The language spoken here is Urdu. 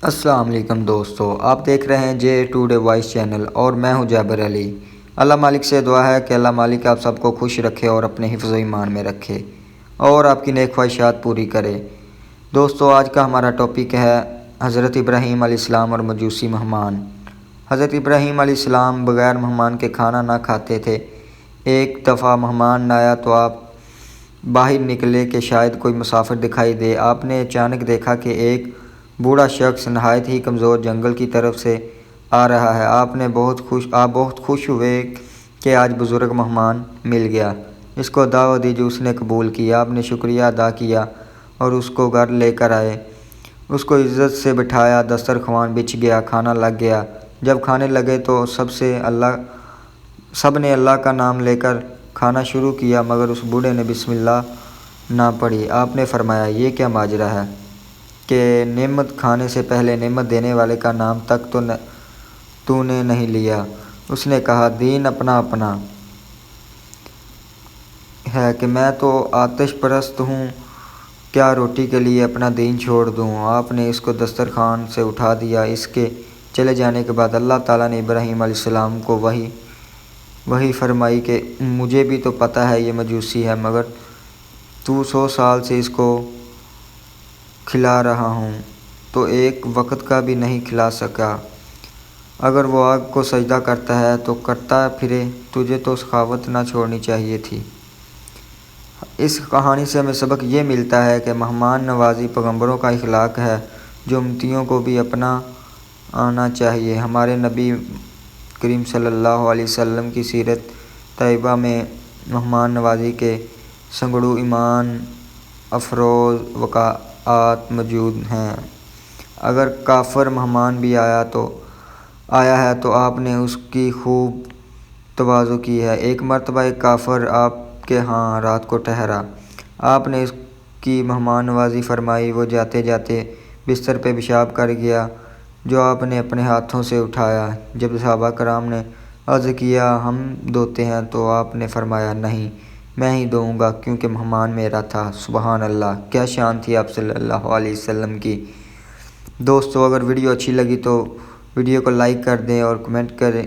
السلام علیکم دوستو، آپ دیکھ رہے ہیں جے ٹوڈے وائس چینل اور میں ہوں جابر علی۔ اللہ مالک سے دعا ہے کہ اللہ مالک آپ سب کو خوش رکھے اور اپنے حفظ و ایمان میں رکھے اور آپ کی نیک خواہشات پوری کرے۔ دوستو، آج کا ہمارا ٹاپک ہے حضرت ابراہیم علیہ السلام اور مجوسی مہمان۔ حضرت ابراہیم علیہ السلام بغیر مہمان کے کھانا نہ کھاتے تھے۔ ایک دفعہ مہمان نہ آیا تو آپ باہر نکلے کہ شاید کوئی مسافر دکھائی دے۔ آپ نے اچانک دیکھا کہ ایک بوڑھا شخص نہایت ہی کمزور جنگل کی طرف سے آ رہا ہے۔ آپ بہت خوش ہوئے کہ آج بزرگ مہمان مل گیا۔ اس کو دعوت دی جو اس نے قبول کی۔ آپ نے شکریہ ادا کیا اور اس کو گھر لے کر آئے۔ اس کو عزت سے بٹھایا، دسترخوان بچھ گیا، کھانا لگ گیا۔ جب کھانے لگے تو سب نے اللہ کا نام لے کر کھانا شروع کیا، مگر اس بوڑھے نے بسم اللہ نہ پڑھی۔ آپ نے فرمایا، یہ کیا ماجرا ہے کہ نعمت کھانے سے پہلے نعمت دینے والے کا نام تک تو نے نہیں لیا؟ اس نے کہا، دین اپنا اپنا ہے کہ میں تو آتش پرست ہوں، کیا روٹی کے لیے اپنا دین چھوڑ دوں؟ آپ نے اس کو دسترخوان سے اٹھا دیا۔ اس کے چلے جانے کے بعد اللہ تعالیٰ نے ابراہیم علیہ السلام کو وحی فرمائی کہ مجھے بھی تو پتہ ہے یہ مجوسی ہے، مگر تو 100 سال سے اس کو کھلا رہا ہوں تو ایک وقت کا بھی نہیں کھلا سکا۔ اگر وہ آگ کو سجدہ کرتا ہے تو کرتا پھرے، تجھے تو سخاوت نہ چھوڑنی چاہیے تھی۔ اس کہانی سے ہمیں سبق یہ ملتا ہے کہ مہمان نوازی پیغمبروں کا اخلاق ہے جو امتیوں کو بھی اپنا آنا چاہیے۔ ہمارے نبی کریم صلی اللہ علیہ وسلم کی سیرت طیبہ میں مہمان نوازی کے سینکڑوں ایمان افروز واقعات موجود ہیں۔ اگر کافر مہمان بھی آیا ہے تو آپ نے اس کی خوب تواضع کی ہے۔ ایک مرتبہ ایک کافر آپ کے ہاں رات کو ٹھہرا۔ آپ نے اس کی مہمان نوازی فرمائی۔ وہ جاتے جاتے بستر پہ پیشاب کر گیا جو آپ نے اپنے ہاتھوں سے اٹھایا۔ جب صحابہ کرام نے عرض کیا، ہم دھوتے ہیں، تو آپ نے فرمایا، نہیں، میں ہی دھوؤں گا کیونکہ مہمان میرا تھا۔ سبحان اللہ، کیا شان تھی آپ صلی اللہ علیہ وسلم کی۔ دوستو، اگر ویڈیو اچھی لگی تو ویڈیو کو لائک کر دیں اور کمنٹ کریں